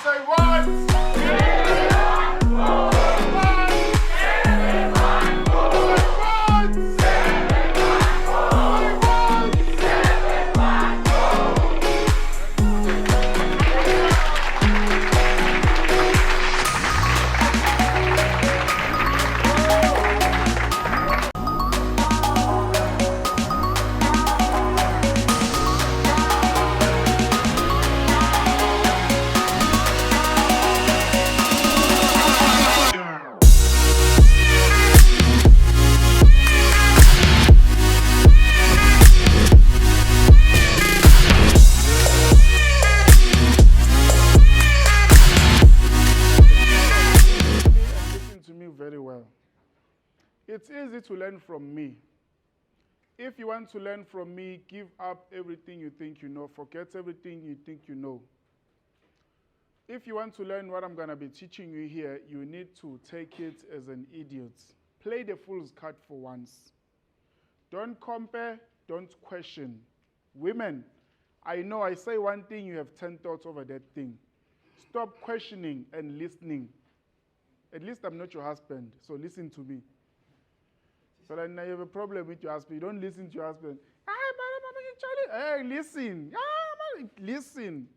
Say what? It's easy to learn from me. If you want to learn from me, give up everything you think you know. Forget everything you think you know. If you want to learn what I'm going to be teaching you here, you need to take it as an idiot. Play the fool's card for once. Don't compare, don't question. Women, I know I say one thing, you have 10 thoughts over that thing. Stop questioning and listening. At least I'm not your husband, so listen to me. But I know you have a problem with your husband. You don't listen to your husband. Hey, listen. Listen.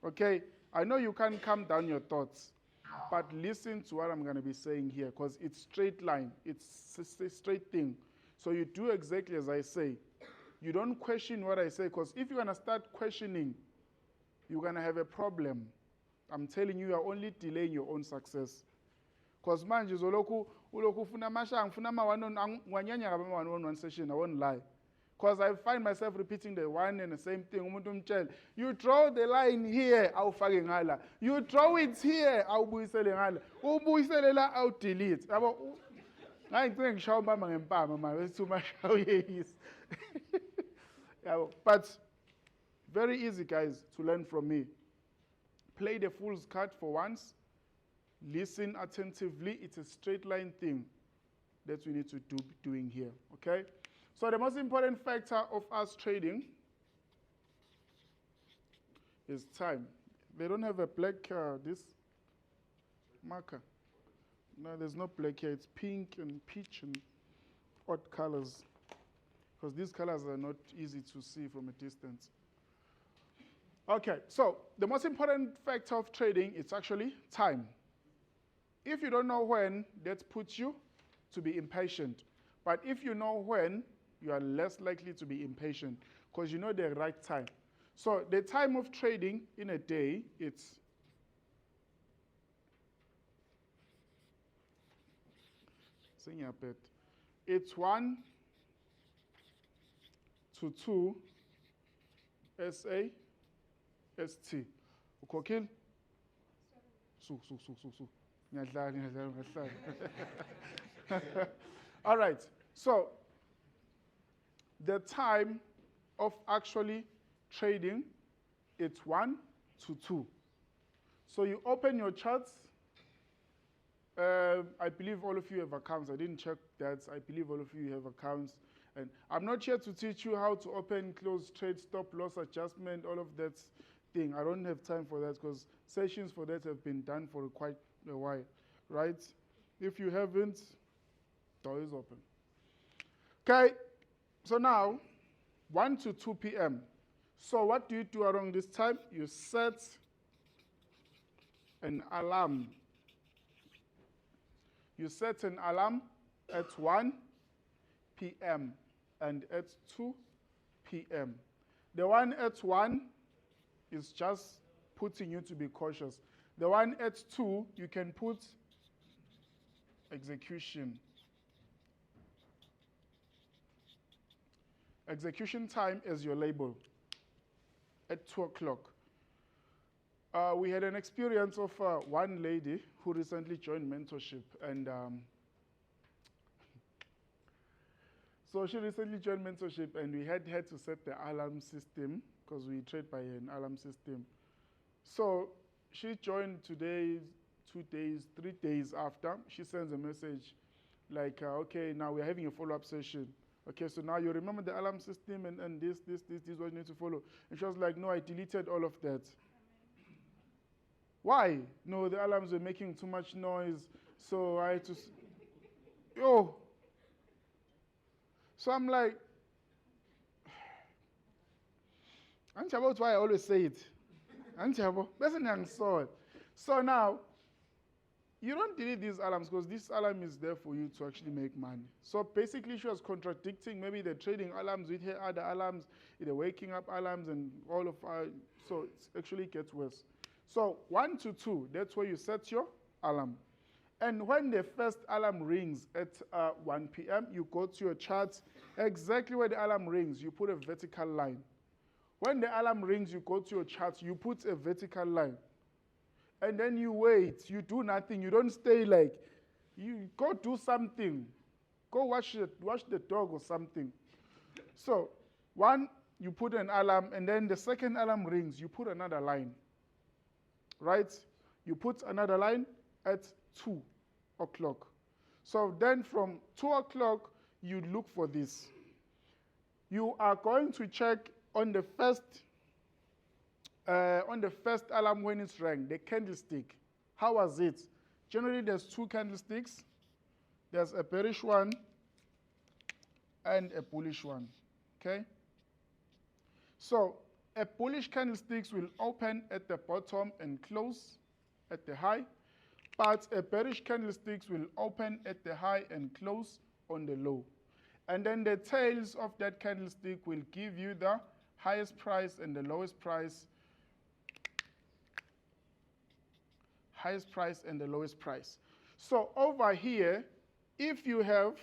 Okay? I know you can't calm down your thoughts, but listen to what I'm going to be saying here, because it's straight line. It's a straight thing. So you do exactly as I say. You don't question what I say, because if you're going to start questioning, you're going to have a problem. I'm telling you, you're only delaying your own success. Because manje uzoloku ufuna amashanga ufuna one session, I won't lie. Because I find myself repeating the one and the same thing. Umuntu umtshela, you draw the line here, awufake ngala. You draw it here, awubuyisele ngala. Ubuyisele la, awudelete. Yabo ngayicela ngishawa mama ngempama manje too much awuyeyisa. Yabo, but very easy guys to learn from me. Play the fool's card for once. Listen attentively. It's a straight line thing that we need to do doing here, okay? So the most important factor of us trading is time. They don't have a black, this marker. No, there's no black here. It's pink and peach and odd colors, because these colors are not easy to see from a distance. Okay, so the most important factor of trading is actually time. If you don't know when, that puts you to be impatient. But if you know when, you are less likely to be impatient because you know the right time. So the time of trading in a day, it's it's 1 to 2 SA ST. Ukokil? Su. All right, so the time of actually trading, it's 1 to 2. So you open your charts. I believe all of you have accounts. I didn't check that. I believe all of you have accounts. And I'm not here to teach you how to open, close, trade, stop, loss, adjustment, all of that thing. I don't have time for that because sessions for that have been done for quite a while, right? If you haven't, door is open. Okay, so now 1 to 2 p.m. So what do you do around this time? You set an alarm. You set an alarm at 1 p.m. and at 2 p.m. The one at 1 is just putting you to be cautious. The one at 2, you can put execution. Execution time as your label at 2 o'clock. We had an experience of one lady who recently joined mentorship, and so she recently joined mentorship, and we had to set the alarm system because we trade by an alarm system. So she joined today, 2 days, 3 days after. She sends a message like, okay, now we're having a follow-up session. Okay, so now you remember the alarm system and this is what you need to follow. And she was like, no, I deleted all of that. Why? No, the alarms were making too much noise, so I had to, yo. So I'm like, Auntie, about why I always say it. Auntie, so now, you don't delete these alarms because this alarm is there for you to actually make money. So basically, she was contradicting maybe the trading alarms with her other alarms, the waking up alarms, and all of so it actually gets worse. So 1 to 2, that's where you set your alarm. And when the first alarm rings at 1 p.m., you go to your chart. Exactly where the alarm rings, you put a vertical line. When the alarm rings, you go to your chart, you put a vertical line. And then you wait, you do nothing, you don't stay like, you go do something. Go watch the dog or something. So, one, you put an alarm, and then the second alarm rings, you put another line. Right? You put another line at 2 o'clock. So then from 2 o'clock, you look for this. You are going to check on the first alarm when it's rang, the candlestick. How was it? Generally, there's 2 candlesticks. There's a bearish one and a bullish one. Okay? So, a bullish candlestick will open at the bottom and close at the high, but a bearish candlestick will open at the high and close on the low. And then the tails of that candlestick will give you the highest price and the lowest price, highest price and the lowest price. So over here, if you have,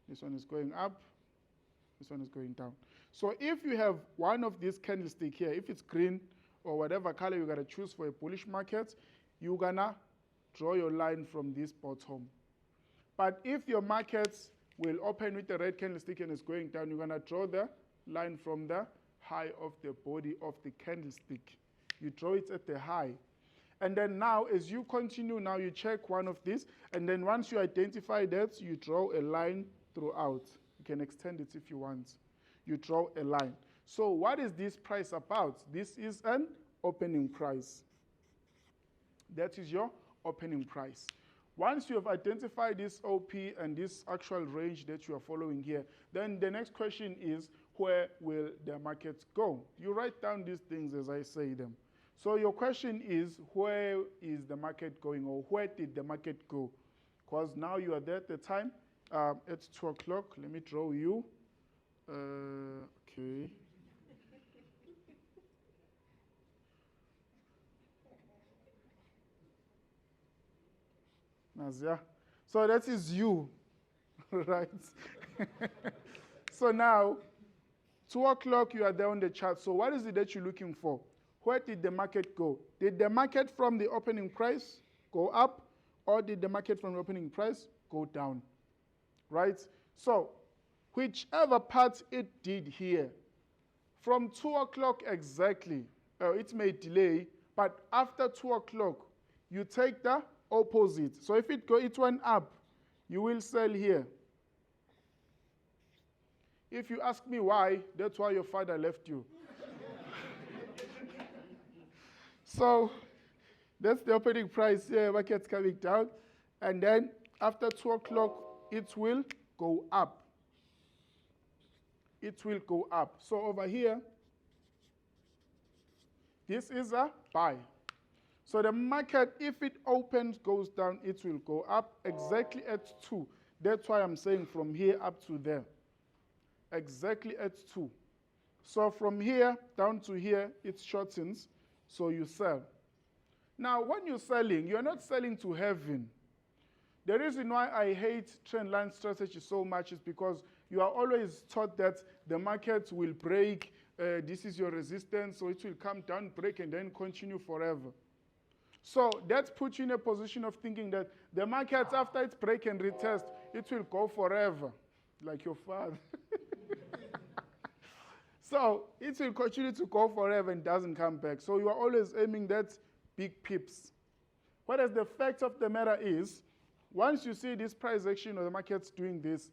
this one is going up, this one is going down. So if you have one of these candlesticks here, if it's green or whatever color you're going to choose for a bullish market, you're going to draw your line from this bottom. But if your markets will open with the red candlestick and it's going down, you're going to draw the line from the high of the body of the candlestick. You draw it at the high. And then now, as you continue, now you check one of these, and then once you identify that, you draw a line throughout. You can extend it if you want. You draw a line. So what is this price about? This is an opening price. That is your opening price. Once you have identified this OP and this actual range that you are following here, then the next question is, where will the market go? You write down these things as I say them. So your question is, where is the market going, or where did the market go? Because now you are there at the time. It's 2 o'clock. Let me draw you. Okay. Nazia. So that is you, right? So now, 2 o'clock, you are there on the chart. So what is it that you're looking for? Where did the market go? Did the market from the opening price go up, or did the market from the opening price go down? Right? So, whichever part it did here, from 2 o'clock exactly, it may delay, but after 2 o'clock, you take the opposite. So if it went up, you will sell here. If you ask me why, that's why your father left you. So that's the opening price here, market's coming down. And then after 2 o'clock, it will go up. It will go up. So over here, this is a buy. So the market, if it opens, goes down, it will go up exactly at 2. That's why I'm saying from here up to there. Exactly at 2. So from here down to here, it shortens, so you sell. Now, when you're selling, you're not selling to heaven. The reason why I hate trend line strategy so much is because you are always taught that the market will break, this is your resistance, so it will come down, break, and then continue forever. So that puts you in a position of thinking that the market, after its break and retest, it will go forever, like your father. So it will continue to go forever and doesn't come back. So you are always aiming that big pips. Whereas the fact of the matter is, once you see this price action or the market's doing this,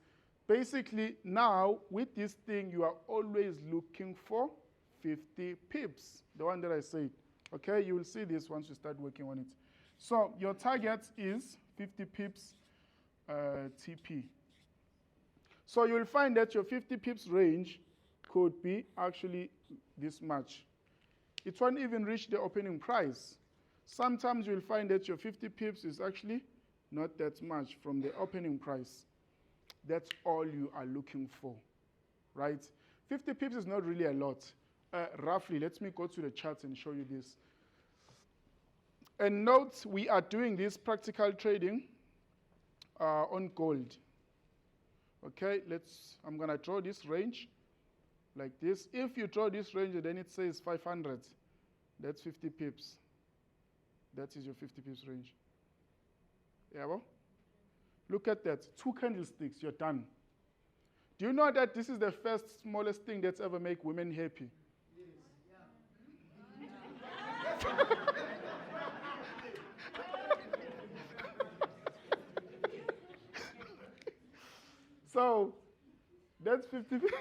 basically now with this thing, you are always looking for 50 pips, the one that I said, Okay, you will see this once you start working on it. So your target is 50 pips TP. So you'll find that your 50 pips range could be actually this much. It won't even reach the opening price. Sometimes you'll find that your 50 pips is actually not that much from the opening price. That's all you are looking for, right? 50 pips is not really a lot. Roughly, let me go to the charts and show you this. And note, we are doing this practical trading on gold. Okay, I'm gonna draw this range like this. If you draw this range and then it says 500, that's 50 pips. That is your 50 pips range. Yeah, well? Look at that, 2 candlesticks, you're done. Do you know that this is the first smallest thing that's ever make women happy? Yes. Yeah. So, that's 50 pips.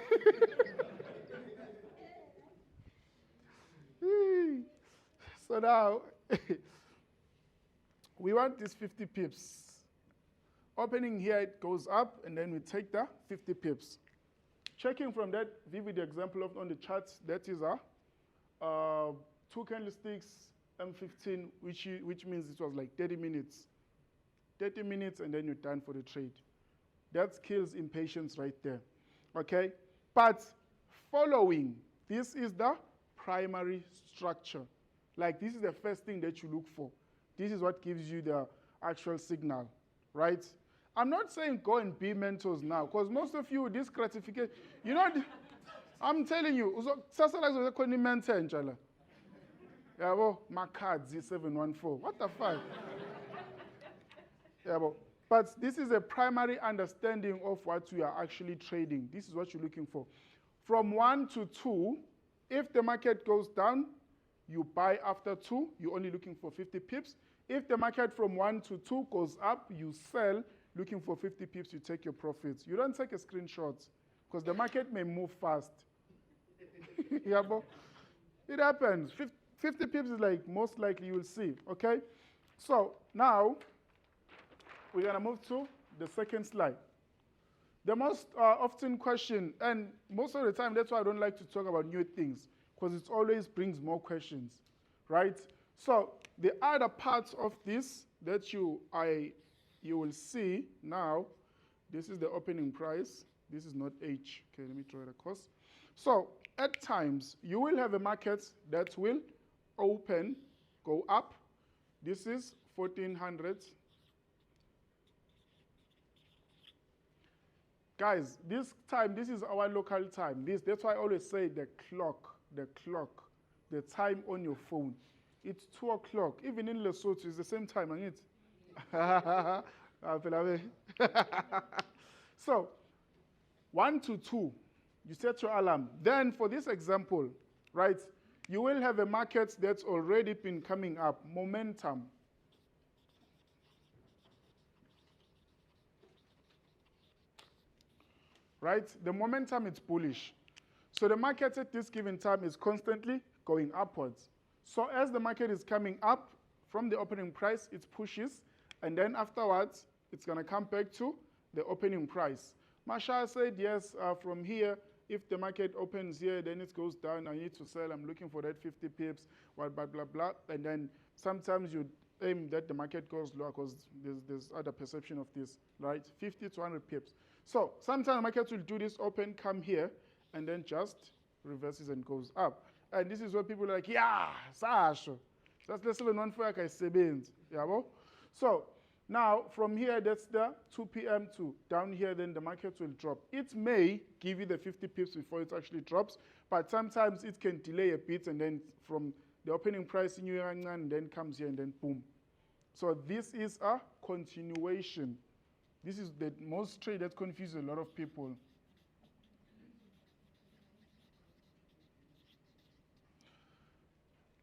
So now, we want this 50 pips. Opening here, it goes up, and then we take the 50 pips. Checking from that vivid example on the charts, that is a 2 candlesticks, M15, which means it was like 30 minutes. 30 minutes, and then you're done for the trade. That kills impatience right there, okay? But following, this is the primary structure. Like, this is the first thing that you look for. This is what gives you the actual signal, right? I'm not saying go and be mentors now, because most of you, this gratification, you know, I'm telling you, my cards, THE714. What the fuck? But this is a primary understanding of what you are actually trading. This is what you're looking for. From 1 to 2, if the market goes down, you buy after 2, you're only looking for 50 pips. If the market from 1 to 2 goes up, you sell, looking for 50 pips, you take your profits. You don't take a screenshot, because the market may move fast. Yeah, but it happens. 50 pips is like most likely you will see, okay? So now, we're gonna move to the second slide. The most often question, and most of the time, that's why I don't like to talk about new things, because it always brings more questions, right? So the other parts of this that you will see now, this is the opening price. This is not H. Okay, let me draw it across. So at times, you will have a market that will open, go up. This is 1400. Guys, this time, this is our local time. That's why I always say the clock, the time on your phone. It's 2 o'clock. Even in Lesotho, it's the same time, ain't it? So, 1 to 2, you set your alarm. Then for this example, right, you will have a market that's already been coming up, momentum. Right? The momentum is bullish. So the market at this given time is constantly going upwards. So as the market is coming up from the opening price, it pushes, and then afterwards, it's going to come back to the opening price. Masha said, yes, from here, if the market opens here, then it goes down, I need to sell, I'm looking for that 50 pips, blah, blah, blah, blah. And then sometimes you aim that the market goes lower because there's other perception of this, right? 50 to 100 pips. So sometimes the market will do this open, come here, and then just reverses and goes up. And this is where people are like, yeah, Sasha. That's the 714 yeah, so now from here, that's the 2 p.m. to down here, then the market will drop. It may give you the 50 pips before it actually drops, but sometimes it can delay a bit, and then from the opening price in yuan, and then comes here, and then boom. So this is a continuation. This is the most trade that confuses a lot of people.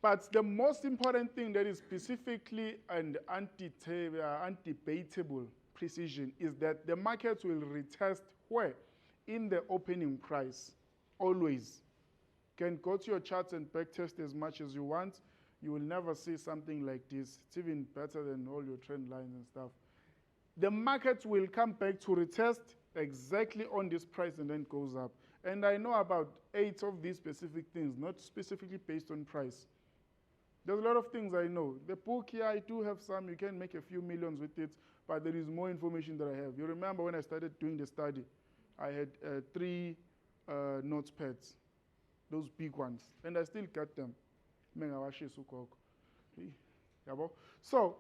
But the most important thing that is specifically and undebatable precision is that the market will retest where? In the opening price, always. You can go to your charts and backtest as much as you want. You will never see something like this. It's even better than all your trend lines and stuff. The market will come back to retest exactly on this price and then goes up. And I know about 8 of these specific things, not specifically based on price. There's a lot of things I know. The book here, I do have some. You can make a few millions with it, but there is more information that I have. You remember when I started doing the study, I had 3 notepads, those big ones, and I still got them. So,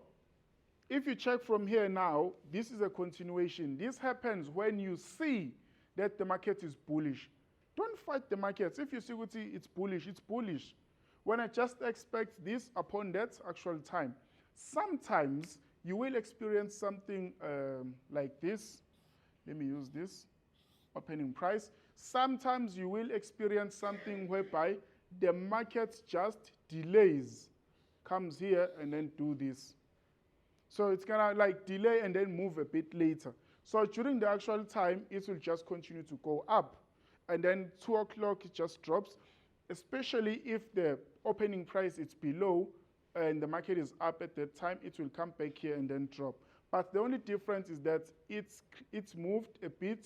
if you check from here now, this is a continuation. This happens when you see that the market is bullish. Don't fight the markets. If you see it's bullish, it's bullish. When I just expect this upon that actual time. Sometimes you will experience something like this. Let me use this, opening price. Sometimes you will experience something whereby the market just delays, comes here and then do this. So it's gonna like delay and then move a bit later. So during the actual time, it will just continue to go up. And then 2 o'clock, it just drops, especially if the opening price is below and the market is up at that time, it will come back here and then drop. But the only difference is that it's moved a bit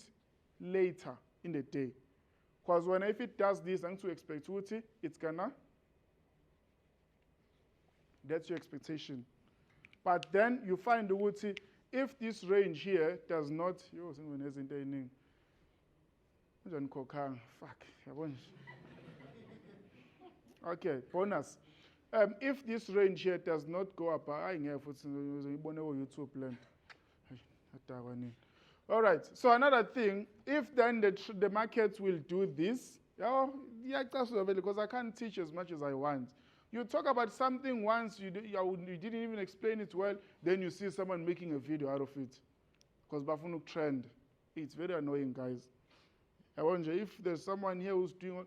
later in the day. Because if it does this, and to expectuity, it's gonna, that's your expectation. But then you find the woody, if this range here does not, okay, bonus. If this range here does not go up, YouTube land. All right, so another thing, if then the market will do this, because I can't teach as much as I want. You talk about something once, you didn't even explain it well, then you see someone making a video out of it. Because Bafunuk trend, it's very annoying, guys. I wonder if there's someone here who's doing,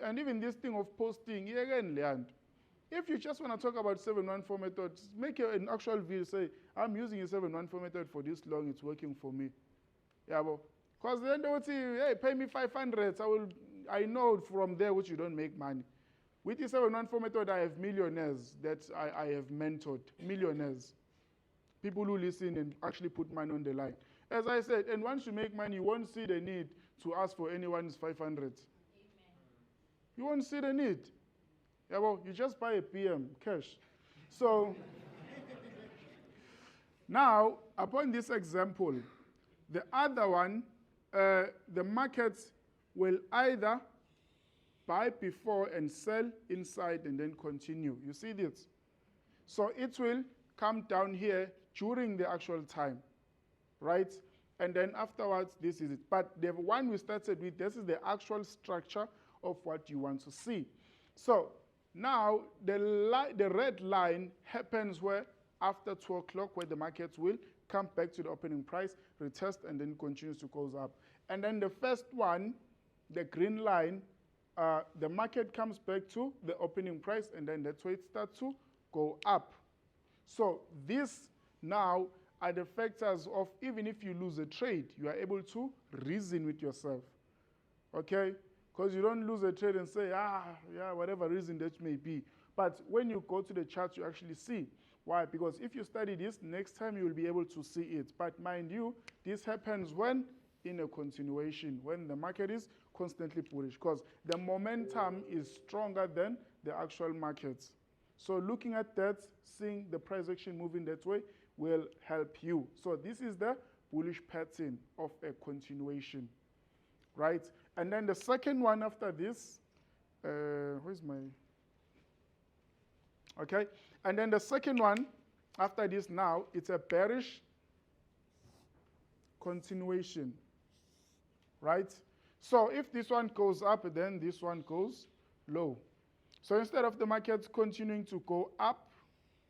and even this thing of posting, if you just want to talk about 714 method, make an actual video, say, I'm using a 714 method for this long, it's working for me. Yeah, because then they would say, hey, pay me 500, I know from there which you don't make money. With the 714 method, I have millionaires that I have mentored, millionaires. People who listen and actually put money on the line. As I said, and once you make money, you won't see the need to ask for anyone's 500. Amen. You won't see the need. Yeah, you just buy a PM, cash. So, now, upon this example, the other one, the markets will either buy before and sell inside and then continue. You see this? So it will come down here during the actual time, right? And then afterwards, this is it. But the one we started with, this is the actual structure of what you want to see. So now the red line happens where after 2 o'clock, where the markets will come back to the opening price, retest, and then continues to go up. And then the first one, the green line, the market comes back to the opening price, and then that's where it starts to go up. So this now are the factors of, even if you lose a trade, you are able to reason with yourself, okay? Because you don't lose a trade and say, yeah, whatever reason that may be. But when you go to the chart, you actually see. Why? Because if you study this, next time you will be able to see it. But mind you, this happens when? In a continuation, when the market is constantly bullish, because the momentum is stronger than the actual markets. So looking at that, seeing the price action moving that way will help you. So this is the bullish pattern of a continuation, right? And then the second one after this, where's my, okay? And then the second one after this now, it's a bearish continuation, right? So if this one goes up, then this one goes low. So instead of the market continuing to go up,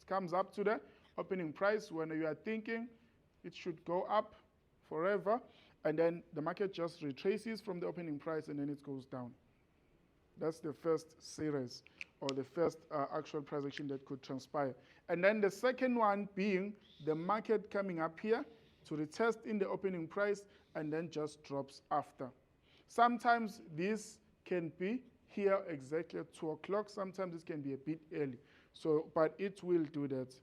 it comes up to the opening price when you are thinking it should go up forever, and then the market just retraces from the opening price and then it goes down. That's the first series, or the first actual price action that could transpire. And then the second one being the market coming up here to retest in the opening price and then just drops after. Sometimes this can be here exactly at 2 o'clock. Sometimes this can be a bit early. So, but it will do that.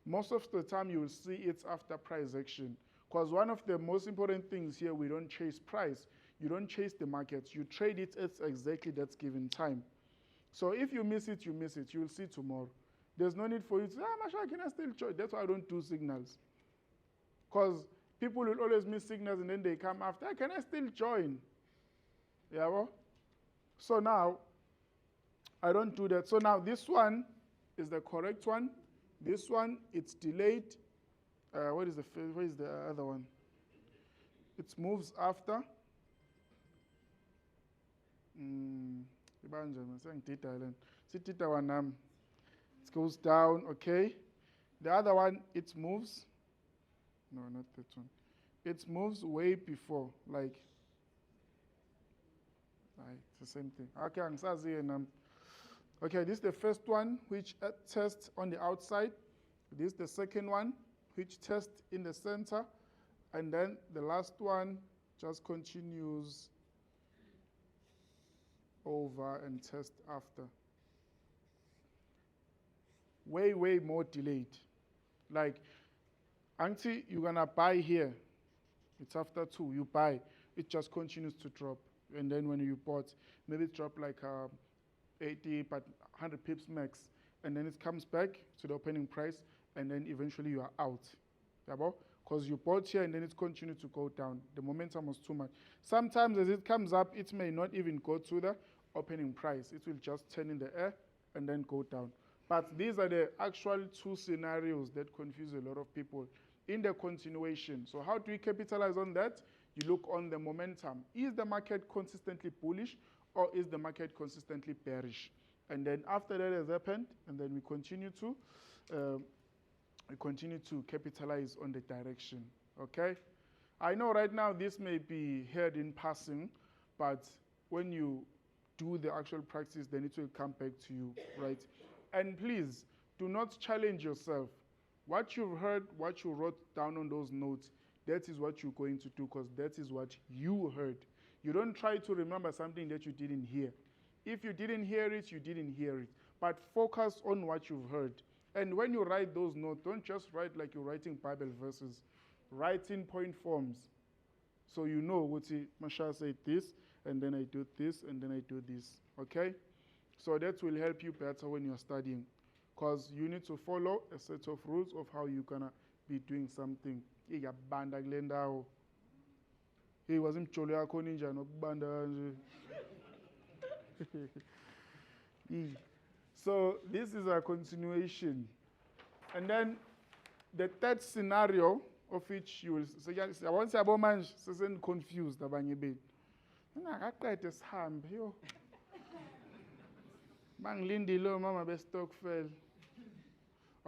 Most of the time you will see it after price action. Because one of the most important things here, we don't chase price. You don't chase the markets. You trade it at exactly that given time. So if you miss it, you miss it. You will see tomorrow. There's no need for you to say, Masha, can I still join? That's why I don't do signals. Because people will always miss signals and then they come after, can I still join? Yeah, well? So now, I don't do that. So now this one is the correct one. This one, it's delayed. What is the other one? It moves after. It goes down, okay. The other one, it moves. No, not that one. It moves way before, like it's the same thing. Okay, this is the first one, which tests on the outside. This is the second one, which tests in the center. And then the last one just continues over and tests after. Way, way more delayed. Like, auntie, you're going to buy here. It's after 2. You buy. It just continues to drop. And then when you bought, maybe it dropped like 80, but 100 pips max. And then it comes back to the opening price. And then eventually you are out. Because you bought here and then it continued to go down. The momentum was too much. Sometimes as it comes up, it may not even go to the opening price. It will just turn in the air and then go down. But these are the actual 2 scenarios that confuse a lot of people in the continuation. So how do we capitalize on that? You look on the momentum. Is the market consistently bullish or is the market consistently bearish? And then after that has happened, and then we continue to capitalize on the direction, okay? I know right now this may be heard in passing, but when you do the actual practice, then it will come back to you, right? And please, do not challenge yourself. What you've heard, what you wrote down on those notes, that is what you're going to do because that is what you heard. You don't try to remember something that you didn't hear. If you didn't hear it, you didn't hear it. But focus on what you've heard. And when you write those notes, don't just write like you're writing Bible verses. Write in point forms. So you know, Masha said this, and then I do this, and then I do this. Okay? So that will help you better when you're studying. Because you need to follow a set of rules of how you're going to be doing something. He wasn't cholo yakho ninja nokubanda nje. So this is a continuation. And then the third scenario of which you will say, I won't say about man, so confused abanye bethu. Ngaqede sihambe yo. Mangilindile mama be Stockfell.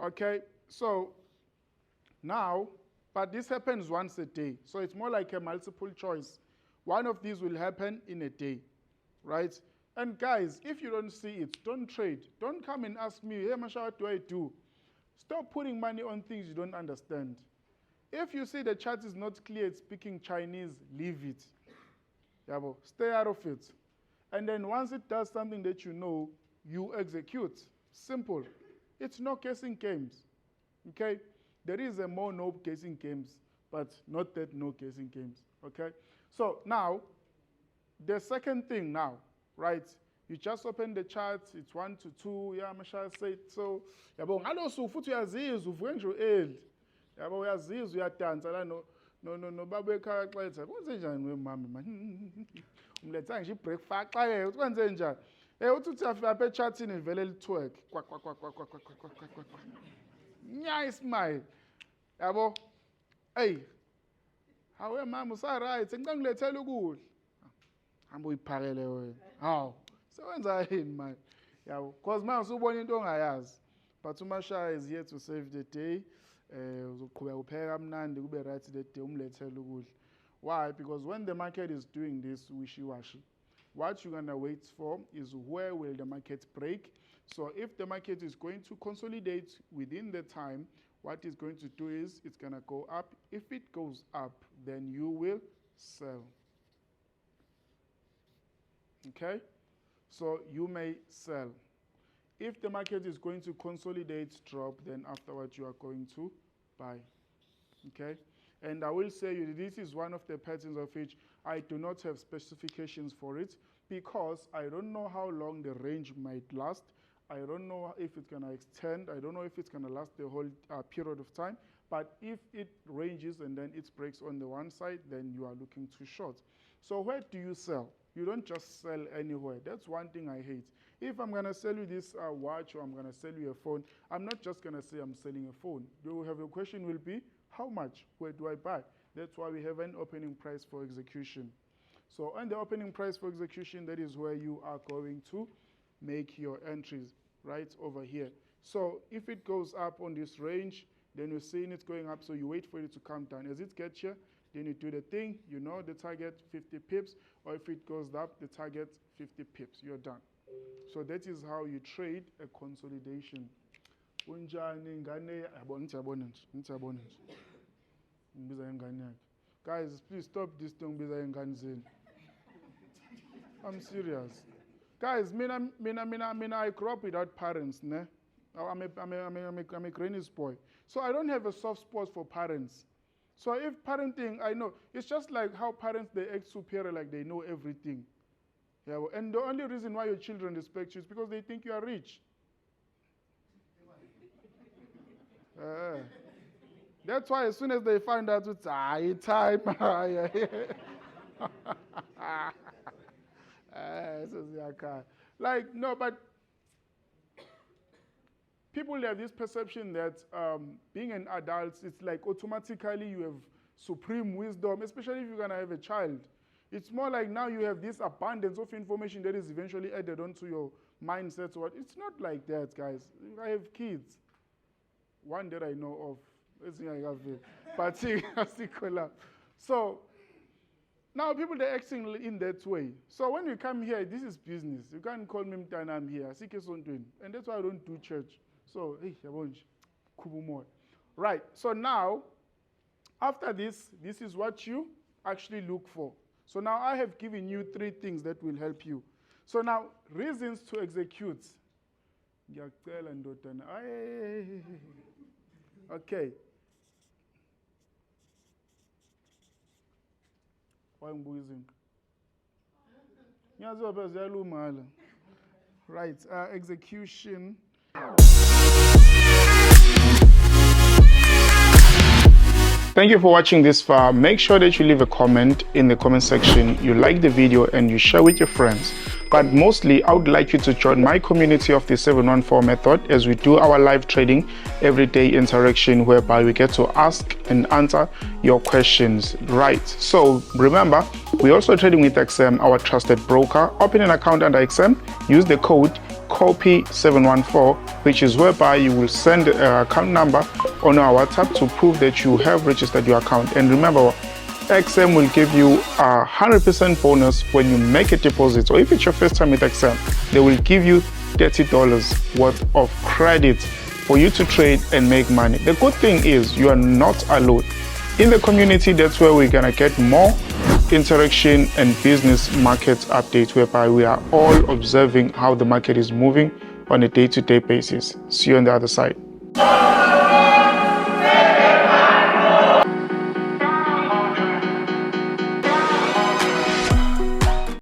Okay, so now, but this happens once a day. So it's more like a multiple choice. One of these will happen in a day, right? And guys, if you don't see it, don't trade. Don't come and ask me, hey Masha, what do I do? Stop putting money on things you don't understand. If you see the chart is not clear, it's speaking Chinese, leave it. Yabo, stay out of it. And then once it does something that you know, you execute. Simple. It's no guessing games. Okay? There is a more no guessing games, but not that no guessing games. Okay? So now, the second thing now, right? You just open the chart, it's 1 to 2, yeah, Masha said so. Yabo, ngalo sufu uyaziza uvuke nje early. Yabo uyaziza uyadansa la no baba ekhaya xetha. Kwenze njani wemama man? Umletha nje breakfast xa ke ukwenze njani? Uthi afika apha echartini livele litwerk. Nya smile. Yabo. Hey. Hawe mama usa right, ngicangilethela ukudla. Hamba uyiphakele wena. Hawu. Sewenza yini man? Yabo. Because manje usubona into ongayazi. But uMasha is here to save the day. Uzoqhubeka upheka kamnandi kube right that day umlethele ukudla. Why? Because when the market is doing this wishy-washy, what you're going to wait for is where will the market break. So if the market is going to consolidate within the time, what it's going to do is it's going to go up. If it goes up, then you will sell. Okay? So you may sell. If the market is going to consolidate, drop, then afterwards you are going to buy. Okay? And I will say you this is one of the patterns of which I do not have specifications for it because I don't know how long the range might last. I don't know if it's going to extend. I don't know if it's going to last the whole period of time. But if it ranges and then it breaks on the one side, then you are looking to short. So where do you sell? You don't just sell anywhere. That's one thing I hate. If I'm going to sell you this watch or I'm going to sell you a phone, I'm not just going to say I'm selling a phone. You have a question will be, how much? Where do I buy? That's why we have an opening price for execution. So on the opening price for execution, that is where you are going to make your entries, right over here. So if it goes up on this range, then you're seeing it going up, so you wait for it to come down. As it gets here, then you do the thing, you know the target 50 pips, or if it goes up, the target 50 pips, you're done. So that is how you trade a consolidation. Guys, please stop this thing. I'm serious. Guys, I grew up without parents, ne? I'm a granny's boy. So I don't have a soft spot for parents. So if parenting, I know, it's just like how parents, they act superior, like they know everything. Yeah, and the only reason why your children respect you is because they think you are rich. That's why as soon as they find out it's time. Like, no, but people have this perception that being an adult, it's like automatically you have supreme wisdom, especially if you're going to have a child. It's more like now you have this abundance of information that is eventually added onto your mindset. It's not like that, guys. I have kids. One that I know of. Particular. So now people, they're acting in that way. So when you come here, this is business. You can't call me Mtana, I'm here. And that's why I don't do church. So, right. So now, after this is what you actually look for. So now I have given you 3 things that will help you. So now, reasons to execute. Okay. Right, execution. Thank you for watching this far. Make sure that you leave a comment in the comment section. You like the video and you share with your friends. But mostly, I would like you to join my community of the 714 method as we do our live trading everyday interaction whereby we get to ask and answer your questions. Right. So remember, we're also trading with XM, our trusted broker. Open an account under XM. Use the code COPY714, which is whereby you will send an account number on our WhatsApp to prove that you have registered your account. And remember, XM will give you a 100% bonus when you make a deposit. So if it's your first time with XM, they will give you $30 worth of credit for you to trade and make money. The good thing is you are not alone. In the community, that's where we're gonna get more interaction and business market updates whereby we are all observing how the market is moving on a day-to-day basis. See you on the other side.